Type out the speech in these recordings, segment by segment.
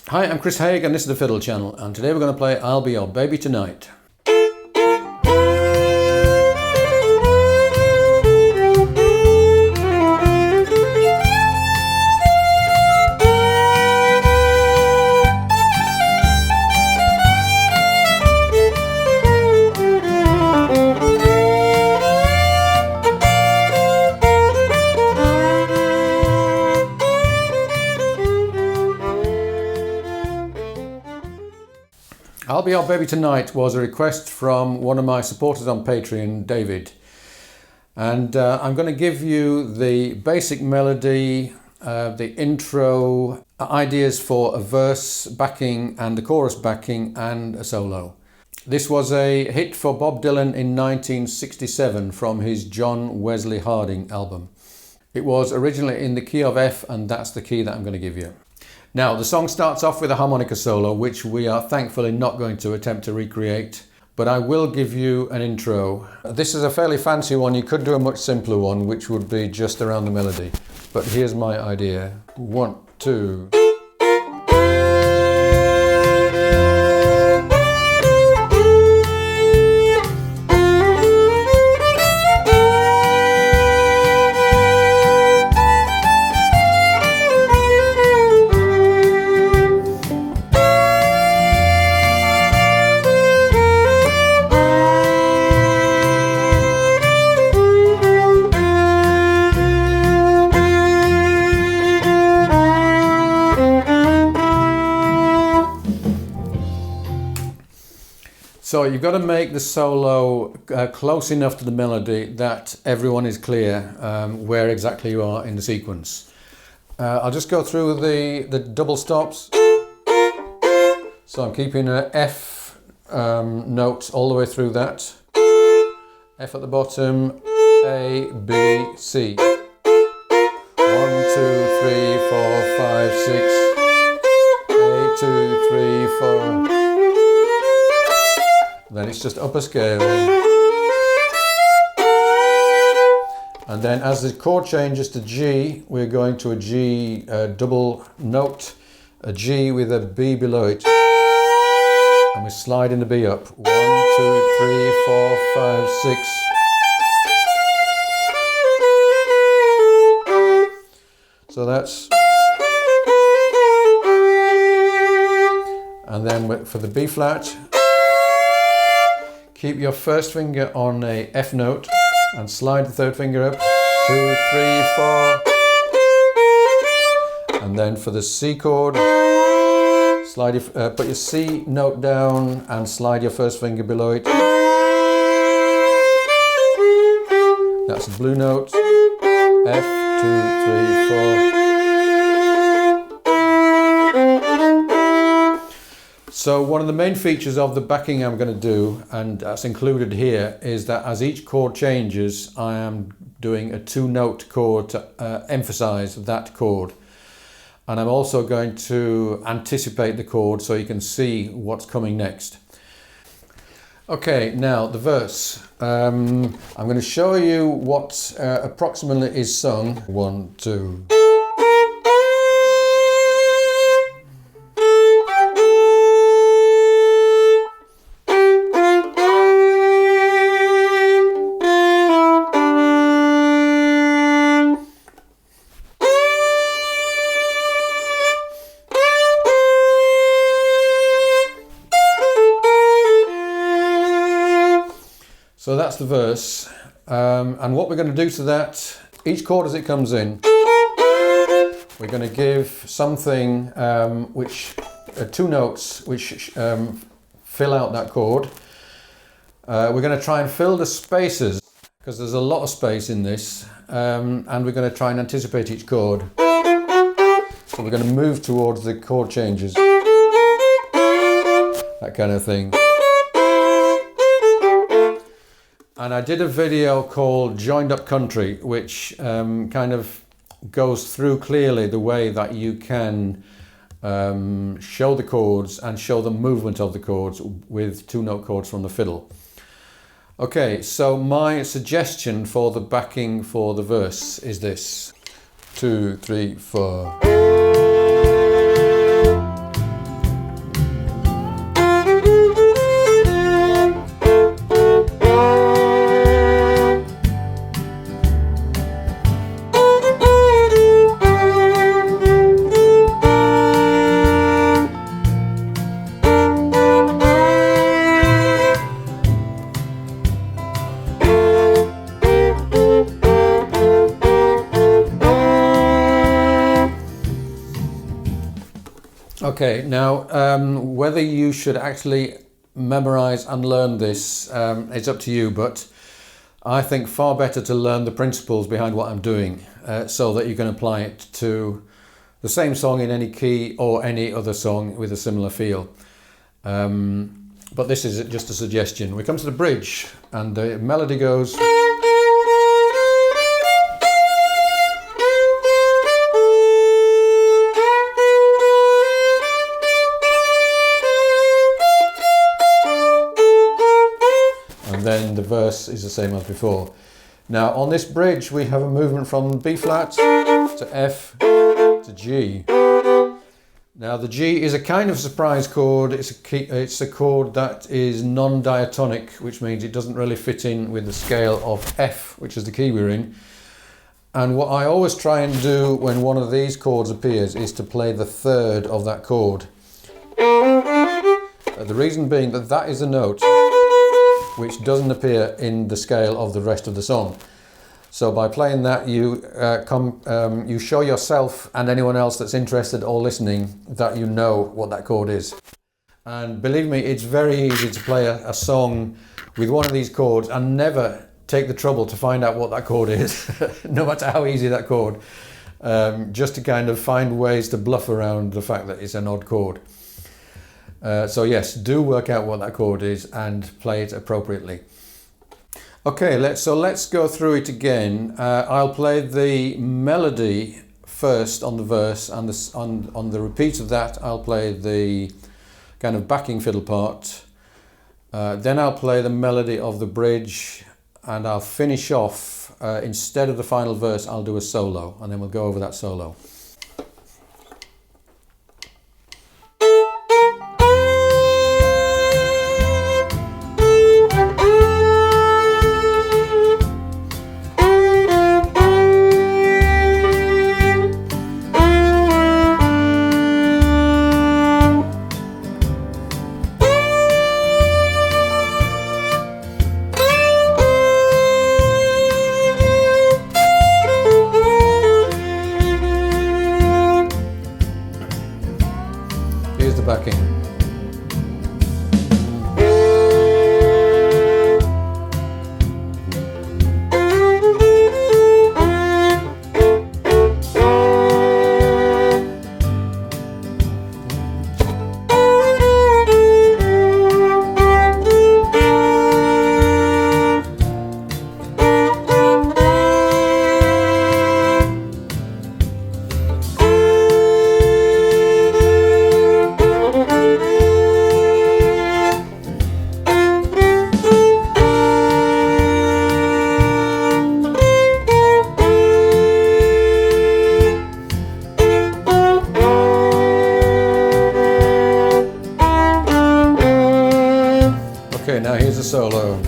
Hi, I'm Chris Haigh and this is the Fiddle channel, and today we're going to play I'll Be Your Baby Tonight. I'll Be Your Baby Tonight was a request from one of my supporters on Patreon, David. And I'm going to give you the basic melody, the intro, ideas for a verse backing and the chorus backing and a solo. This was a hit for Bob Dylan in 1967 from his John Wesley Harding album. It was originally in the key of F, and that's the key that I'm going to give you. Now, the song starts off with a harmonica solo, which we are thankfully not going to attempt to recreate, but I will give you an intro. This is a fairly fancy one. You could do a much simpler one, which would be just around the melody. But here's my idea. 1, 2. So you've got to make the solo close enough to the melody that everyone is clear where exactly you are in the sequence. I'll just go through the double stops. So I'm keeping an F note all the way through that. F at the bottom, A, B, C. 1, 2, 3, 4, 5, 6. A, 2, 3, 4. Then it's just up a scale. And then as the chord changes to G, we're going to a G double note, a G with a B below it. And we're sliding the B up. 1, 2, 3, 4, 5, 6. So that's... And then for the B flat, keep your first finger on a F note and slide the third finger up. 2, 3, 4. And then for the C chord, slide put your C note down and slide your first finger below it. That's the blue note. F, 2, 3, 4. So one of the main features of the backing I'm going to do, and that's included here, is that as each chord changes, I am doing a 2-note chord to emphasize that chord. And I'm also going to anticipate the chord so you can see what's coming next. Okay, now the verse. I'm going to show you what approximately is sung. 1, 2. So that's the verse, and what we're going to do to that, each chord as it comes in, we're going to give something which, 2 notes which fill out that chord. We're going to try and fill the spaces, because there's a lot of space in this, and we're going to try and anticipate each chord. So we're going to move towards the chord changes, that kind of thing. And I did a video called Joined Up Country, which kind of goes through clearly the way that you can show the chords and show the movement of the chords with 2-note chords from the fiddle. Okay, so my suggestion for the backing for the verse is this. 2, 3, 4. Okay, now whether you should actually memorize and learn this, it's up to you, but I think far better to learn the principles behind what I'm doing so that you can apply it to the same song in any key or any other song with a similar feel. But this is just a suggestion. We come to the bridge and the melody goes. And then the verse is the same as before. Now on this bridge we have a movement from B flat to F to G. Now the G is a kind of surprise chord. It's a chord that is non-diatonic, which means it doesn't really fit in with the scale of F, which is the key we're in. And what I always try and do when one of these chords appears is to play the third of that chord. The reason being that that is a note which doesn't appear in the scale of the rest of the song. So by playing that, you show yourself and anyone else that's interested or listening that you know what that chord is. And believe me, it's very easy to play a song with one of these chords and never take the trouble to find out what that chord is, no matter how easy that chord, just to kind of find ways to bluff around the fact that it's an odd chord. So yes, do work out what that chord is and play it appropriately. Okay, let's go through it again. I'll play the melody first on the verse, and on the repeat of that I'll play the kind of backing fiddle part. Then I'll play the melody of the bridge, and I'll finish off, instead of the final verse, I'll do a solo, and then we'll go over that solo. Here's the backing. Okay, now here's a solo.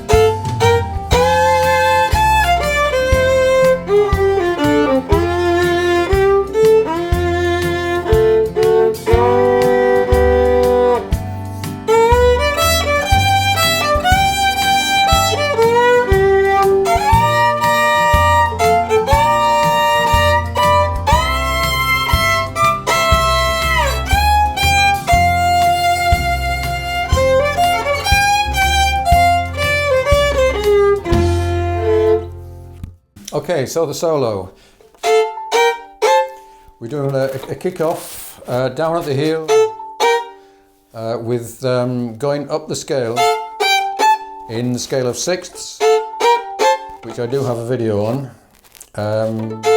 Okay, so the solo. We're doing a kick-off down at the heel with going up the scale in the scale of sixths, which I do have a video on. 1, 2.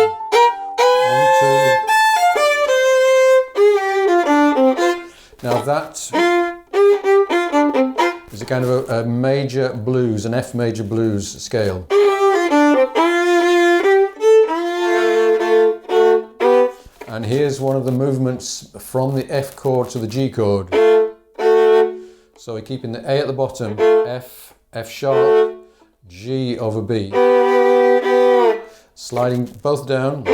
Now that is a kind of a major blues, an F major blues scale. And here's one of the movements from the F chord to the G chord. So we're keeping the A at the bottom, F, F sharp, G over B. Sliding both down.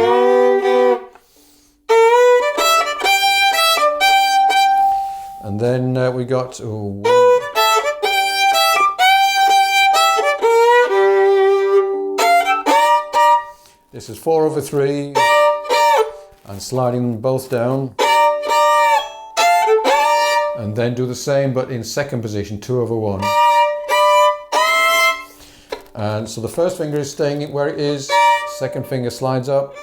And then we got this is 4/3. And sliding both down. And then do the same but in second position, 2/1. And so the first finger is staying where it is, second finger slides up,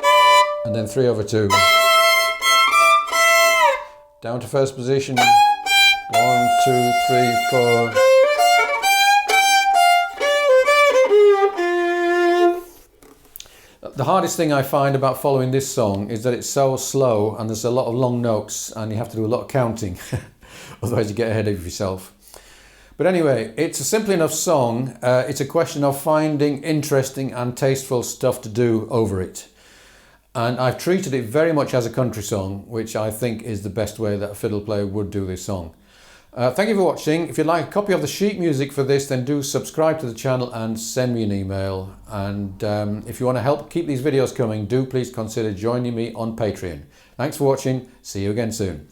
and then 3/2. Down to first position, 1, 2, 3, 4. The hardest thing I find about following this song is that it's so slow and there's a lot of long notes and you have to do a lot of counting, otherwise you get ahead of yourself. But anyway, it's a simple enough song. It's a question of finding interesting and tasteful stuff to do over it. And I've treated it very much as a country song, which I think is the best way that a fiddle player would do this song. Thank you for watching. If you'd like a copy of the sheet music for this, then do subscribe to the channel and send me an email. And if you want to help keep these videos coming, do please consider joining me on Patreon. Thanks for watching. See you again soon.